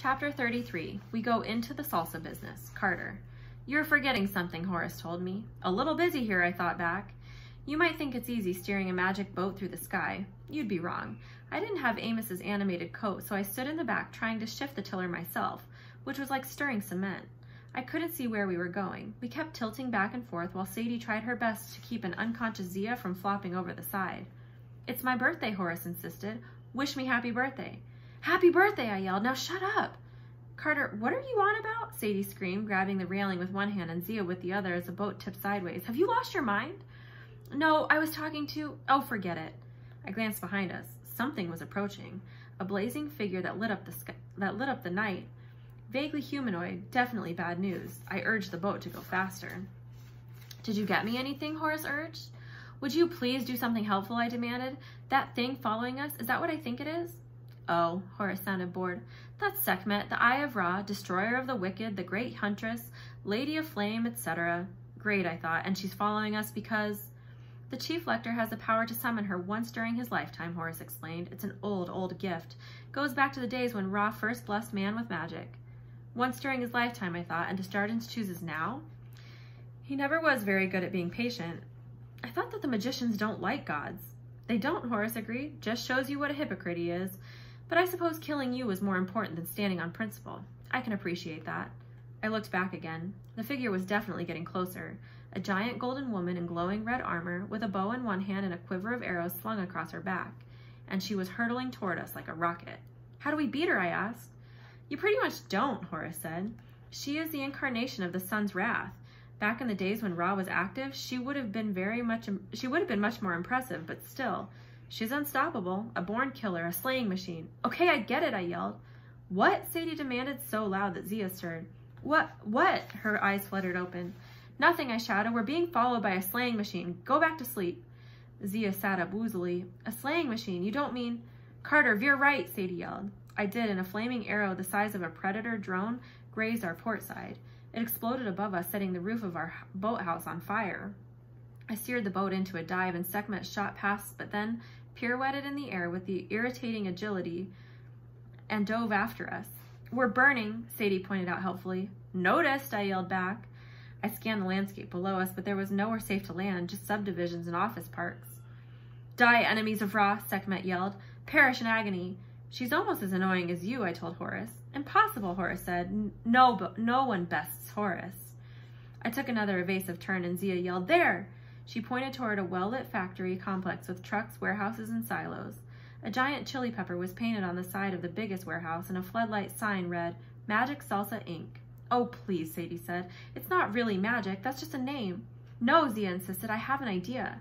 Chapter 33. We go into the salsa business. Carter. You're forgetting something, Horace told me. A little busy here, I thought back. You might think it's easy steering a magic boat through the sky. You'd be wrong. I didn't have Amos's animated coat, so I stood in the back trying to shift the tiller myself, which was like stirring cement. I couldn't see where we were going. We kept tilting back and forth while Sadie tried her best to keep an unconscious Zia from flopping over the side. It's my birthday, Horace insisted. Wish me happy birthday. Happy birthday, I yelled. Now shut up. Carter, what are you on about? Sadie screamed, grabbing the railing with one hand and Zia with the other as the boat tipped sideways. Have you lost your mind? No, I was talking to... Oh, forget it. I glanced behind us. Something was approaching. A blazing figure that lit up the night. Vaguely humanoid, definitely bad news. I urged the boat to go faster. Did you get me anything? Horace urged. Would you please do something helpful? I demanded. That thing following us, is that what I think it is? Oh, Horace sounded bored. That's Sekhmet, the Eye of Ra, destroyer of the wicked, the great huntress, lady of flame, etc. Great, I thought, and she's following us because... The Chief Lector has the power to summon her once during his lifetime, Horace explained. It's an old gift. Goes back to the days when Ra first blessed man with magic. Once during his lifetime, I thought, and Dastardens chooses now? He never was very good at being patient. I thought that the magicians don't like gods. They don't, Horace agreed. Just shows you what a hypocrite he is. But I suppose killing you was more important than standing on principle. I can appreciate that. I looked back again. The figure was definitely getting closer. A giant golden woman in glowing red armor, with a bow in one hand and a quiver of arrows slung across her back. And she was hurtling toward us like a rocket. How do we beat her? I asked. You pretty much don't, Horace said. She is the incarnation of the sun's wrath. Back in the days when Ra was active, she would have been much more impressive, but still, she's unstoppable, a born killer, a slaying machine. Okay, I get it, I yelled. What? Sadie demanded so loud that Zia stirred. What? Her eyes fluttered open. Nothing, I shouted. We're being followed by a slaying machine. Go back to sleep. Zia sat up woozily. A slaying machine? You don't mean... Carter, veer right, Sadie yelled. I did, and a flaming arrow the size of a predator drone grazed our port side. It exploded above us, setting the roof of our boathouse on fire. I steered the boat into a dive, and Sekhmet shot past, but then pirouetted in the air with the irritating agility and dove after us. We're burning, Sadie pointed out helpfully. Noticed, I yelled back. I scanned the landscape below us, but there was nowhere safe to land, just subdivisions and office parks. Die, enemies of Ra, Sekhmet yelled. Perish in agony. She's almost as annoying as you, I told Horace. Impossible, Horace said. No one bests Horace. I took another evasive turn, and Zia yelled, There! She pointed toward a well-lit factory complex with trucks, warehouses, and silos. A giant chili pepper was painted on the side of the biggest warehouse, and a floodlight sign read, Magic Salsa, Inc. Oh, please, Sadie said. It's not really magic. That's just a name. No, Zia insisted. I have an idea.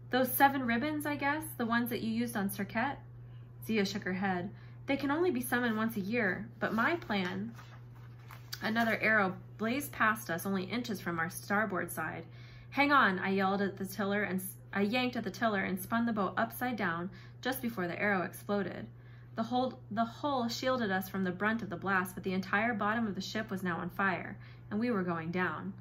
Those 7 ribbons, I guess? The ones that you used on Serket? Zia shook her head. They can only be summoned once a year, but my plan... Another arrow blazed past us only inches from our starboard side. Hang on, I yelled at the tiller, and I yanked at the tiller and spun the boat upside down just before the arrow exploded. The hull shielded us from the brunt of the blast, but the entire bottom of the ship was now on fire, and we were going down.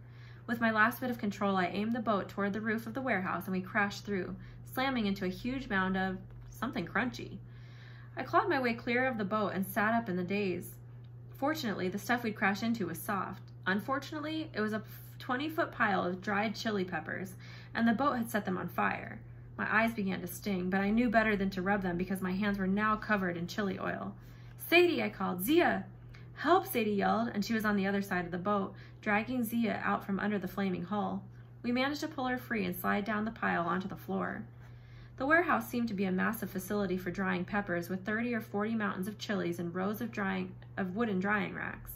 With my last bit of control, I aimed the boat toward the roof of the warehouse, and we crashed through, slamming into a huge mound of something crunchy. I clawed my way clear of the boat and sat up in the daze. Fortunately, the stuff we'd crashed into was soft. Unfortunately, it was a 20-foot pile of dried chili peppers, and the boat had set them on fire. My eyes began to sting, but I knew better than to rub them because my hands were now covered in chili oil. Sadie, I called. Zia! Help, Sadie yelled, and she was on the other side of the boat, dragging Zia out from under the flaming hull. We managed to pull her free and slide down the pile onto the floor. The warehouse seemed to be a massive facility for drying peppers with 30 or 40 mountains of chilies and rows of wooden drying racks.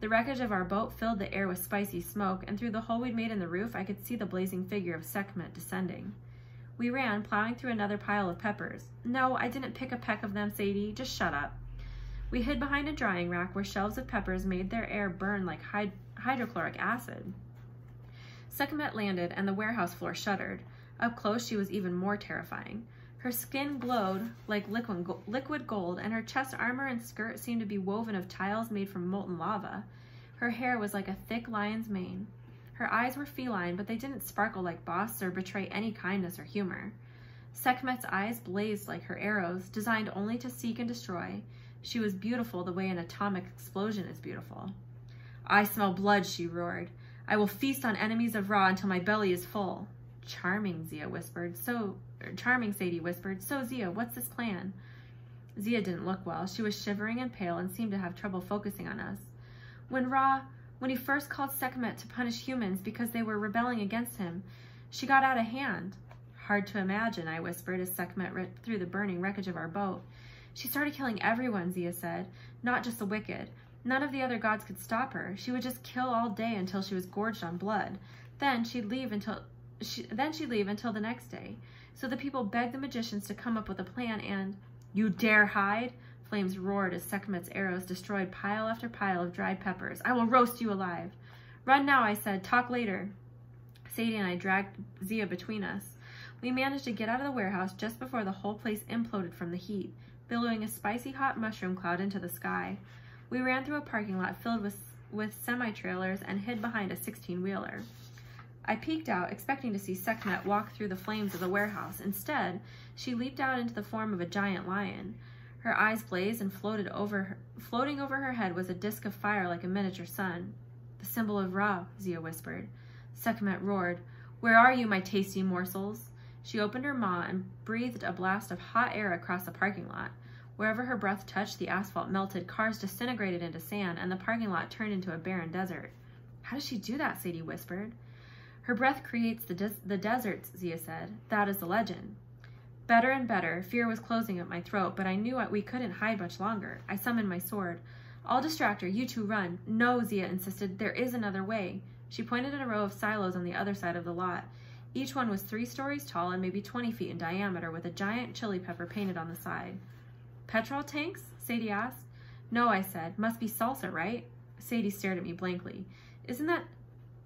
The wreckage of our boat filled the air with spicy smoke, and through the hole we'd made in the roof, I could see the blazing figure of Sekhmet descending. We ran, plowing through another pile of peppers. No, I didn't pick a peck of them, Sadie. Just shut up. We hid behind a drying rack where shelves of peppers made their air burn like hydrochloric acid. Sekhmet landed, and the warehouse floor shuddered. Up close, she was even more terrifying. Her skin glowed like liquid gold, and her chest armor and skirt seemed to be woven of tiles made from molten lava. Her hair was like a thick lion's mane. Her eyes were feline, but they didn't sparkle like Boss or betray any kindness or humor. Sekhmet's eyes blazed like her arrows, designed only to seek and destroy. She was beautiful the way an atomic explosion is beautiful. I smell blood, she roared. I will feast on enemies of Ra until my belly is full. Charming, Zia whispered. Charming, Sadie whispered. So, Zia, what's this plan? Zia didn't look well. She was shivering and pale and seemed to have trouble focusing on us. When he first called Sekhmet to punish humans because they were rebelling against him, she got out of hand. Hard to imagine, I whispered as Sekhmet ripped through the burning wreckage of our boat. She started killing everyone, Zia said, not just the wicked. None of the other gods could stop her. She would just kill all day until she was gorged on blood. Then she'd leave until the next day. So the people begged the magicians to come up with a plan and... You dare hide? Flames roared as Sekhmet's arrows destroyed pile after pile of dried peppers. I will roast you alive. Run now, I said. Talk later. Sadie and I dragged Zia between us. We managed to get out of the warehouse just before the whole place imploded from the heat, billowing a spicy hot mushroom cloud into the sky. We ran through a parking lot filled with semi-trailers and hid behind a 16-wheeler. I peeked out, expecting to see Sekhmet walk through the flames of the warehouse. Instead, she leaped out into the form of a giant lion. Her eyes blazed and floating over her head was a disk of fire like a miniature sun. The symbol of Ra, Zia whispered. Sekhmet roared, Where are you, my tasty morsels? She opened her maw and breathed a blast of hot air across the parking lot. Wherever her breath touched, the asphalt melted, cars disintegrated into sand, and the parking lot turned into a barren desert. How does she do that? Sadie whispered. Her breath creates the deserts, Zia said. That is the legend. Better and better. Fear was closing at my throat, but I knew we couldn't hide much longer. I summoned my sword. I'll distract her. You two run. No, Zia insisted. There is another way. She pointed at a row of silos on the other side of the lot. Each one was 3 stories tall and maybe 20 feet in diameter, with a giant chili pepper painted on the side. Petrol tanks? Sadie asked. No, I said. Must be salsa, right? Sadie stared at me blankly. Isn't that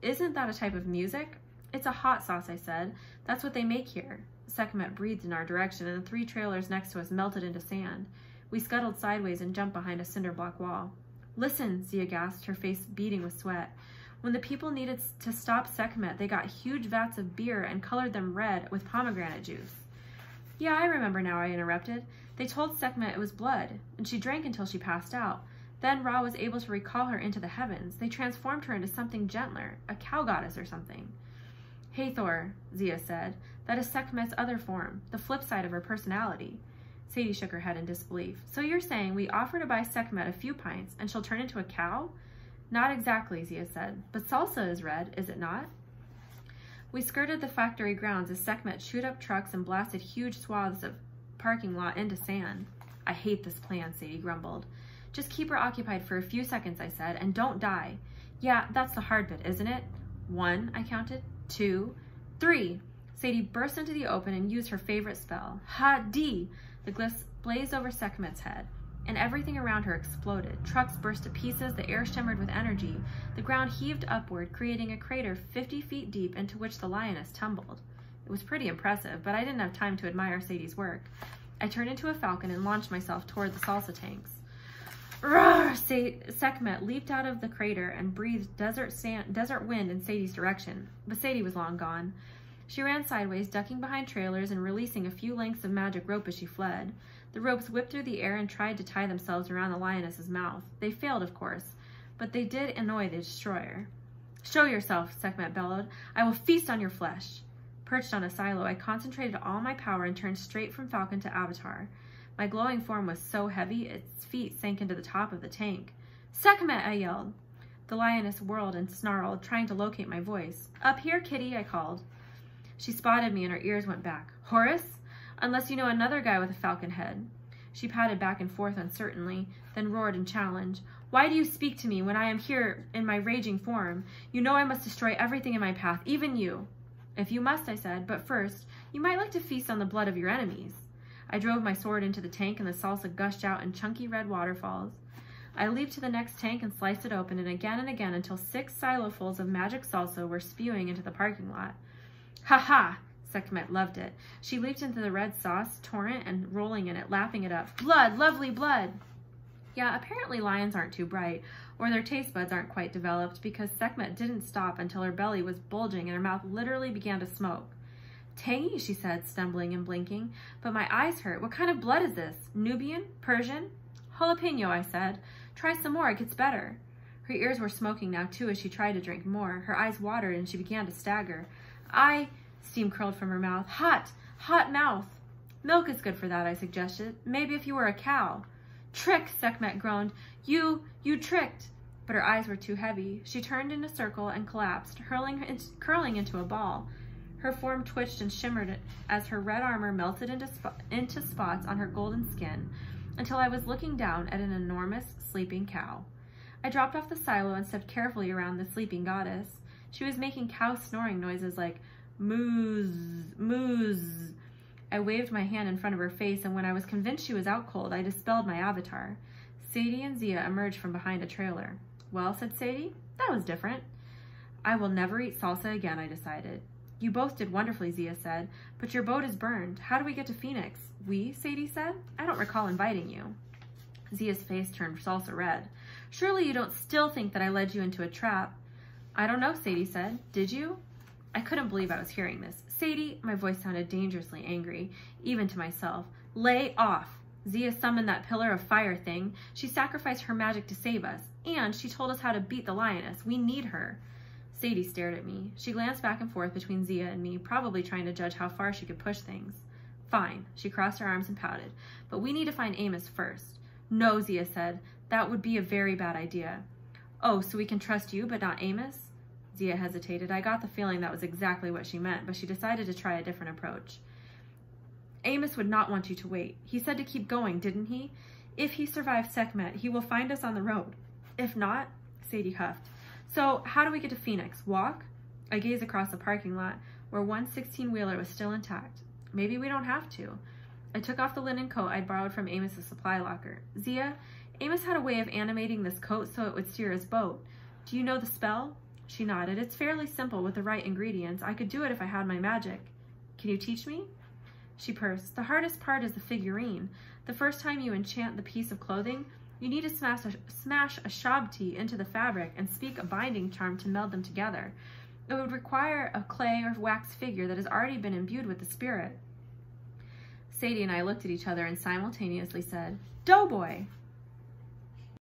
a type of music? It's a hot sauce, I said. That's what they make here. Sekhmet breathed in our direction, and the 3 trailers next to us melted into sand. We scuttled sideways and jumped behind a cinder block wall. Listen, Zia gasped, her face beading with sweat. When the people needed to stop Sekhmet, they got huge vats of beer and colored them red with pomegranate juice. Yeah, I remember now, I interrupted. They told Sekhmet it was blood, and she drank until she passed out. Then Ra was able to recall her into the heavens. They transformed her into something gentler, a cow goddess or something. Hathor, Zia said. That is Sekhmet's other form, the flip side of her personality. Sadie shook her head in disbelief. So you're saying we offer to buy Sekhmet a few pints, and she'll turn into a cow? Not exactly, Zia said. But salsa is red, is it not? We skirted the factory grounds as Sekhmet chewed up trucks and blasted huge swaths of parking lot into sand. I hate this plan, Sadie grumbled. Just keep her occupied for a few seconds, I said, and don't die. Yeah, that's the hard bit, isn't it? 1, I counted. 2, 3. Sadie burst into the open and used her favorite spell. Ha-dee! The gliss blazed over Sekhmet's head, and everything around her exploded. Trucks burst to pieces, the air shimmered with energy. The ground heaved upward, creating a crater 50 feet deep into which the lioness tumbled. It was pretty impressive, but I didn't have time to admire Sadie's work. I turned into a falcon and launched myself toward the salsa tanks. Roar! Sekhmet leaped out of the crater and breathed desert wind in Sadie's direction, but Sadie was long gone. She ran sideways, ducking behind trailers and releasing a few lengths of magic rope as she fled. The ropes whipped through the air and tried to tie themselves around the lioness's mouth. They failed, of course, but they did annoy the destroyer. Show yourself, Sekhmet bellowed. I will feast on your flesh. Perched on a silo, I concentrated all my power and turned straight from falcon to avatar. My glowing form was so heavy, its feet sank into the top of the tank. Sekhmet, I yelled. The lioness whirled and snarled, trying to locate my voice. Up here, kitty, I called. She spotted me and her ears went back. Horus? Unless you know another guy with a falcon head. She patted back and forth uncertainly, then roared in challenge. Why do you speak to me when I am here in my raging form? You know I must destroy everything in my path, even you. If you must, I said, but first, you might like to feast on the blood of your enemies. I drove my sword into the tank and the salsa gushed out in chunky red waterfalls. I leaped to the next tank and sliced it open, and again until 6 silofuls of magic salsa were spewing into the parking lot. Ha ha! Sekhmet loved it. She leaped into the red sauce torrent and rolling in it, lapping it up. Blood! Lovely blood! Yeah, apparently lions aren't too bright, or their taste buds aren't quite developed, because Sekhmet didn't stop until her belly was bulging and her mouth literally began to smoke. Tangy, she said, stumbling and blinking. But my eyes hurt. What kind of blood is this? Nubian? Persian? Jalapeno, I said. Try some more, it gets better. Her ears were smoking now, too, as she tried to drink more. Her eyes watered, and she began to stagger. Steam curled from her mouth. Hot mouth. Milk is good for that, I suggested. Maybe if you were a cow. Trick, Sekhmet groaned. You tricked. But her eyes were too heavy. She turned in a circle and collapsed, curling into a ball. Her form twitched and shimmered as her red armor melted into spots on her golden skin, until I was looking down at an enormous sleeping cow. I dropped off the silo and stepped carefully around the sleeping goddess. She was making cow snoring noises like moos, moos. I waved my hand in front of her face, and when I was convinced she was out cold, I dispelled my avatar. Sadie and Zia emerged from behind a trailer. Well, said Sadie, that was different. I will never eat salsa again, I decided. You both did wonderfully, Zia said, but your boat is burned. How do we get to Phoenix? We? Sadie said. I don't recall inviting you. Zia's face turned salsa red. Surely you don't still think that I led you into a trap. I don't know, Sadie said. Did you? I couldn't believe I was hearing this. Sadie, my voice sounded dangerously angry, even to myself. Lay off. Zia summoned that pillar of fire thing. She sacrificed her magic to save us, and she told us how to beat the lioness. We need her. Sadie stared at me. She glanced back and forth between Zia and me, probably trying to judge how far she could push things. Fine. She crossed her arms and pouted. But we need to find Amos first. No, Zia said. That would be a very bad idea. Oh, so we can trust you, but not Amos? Zia hesitated. I got the feeling that was exactly what she meant, but she decided to try a different approach. Amos would not want you to wait. He said to keep going, didn't he? If he survives Sekhmet, he will find us on the road. If not, Sadie huffed. So, how do we get to Phoenix? Walk? I gazed across the parking lot, where one 16-wheeler was still intact. Maybe we don't have to. I took off the linen coat I'd borrowed from Amos's supply locker. Zia, Amos had a way of animating this coat so it would steer his boat. Do you know the spell? She nodded. It's fairly simple with the right ingredients. I could do it if I had my magic. Can you teach me? She pursed. The hardest part is the figurine. The first time you enchant the piece of clothing, you need to smash a shabti into the fabric and speak a binding charm to meld them together. It would require a clay or wax figure that has already been imbued with the spirit. Sadie and I looked at each other and simultaneously said, Doughboy!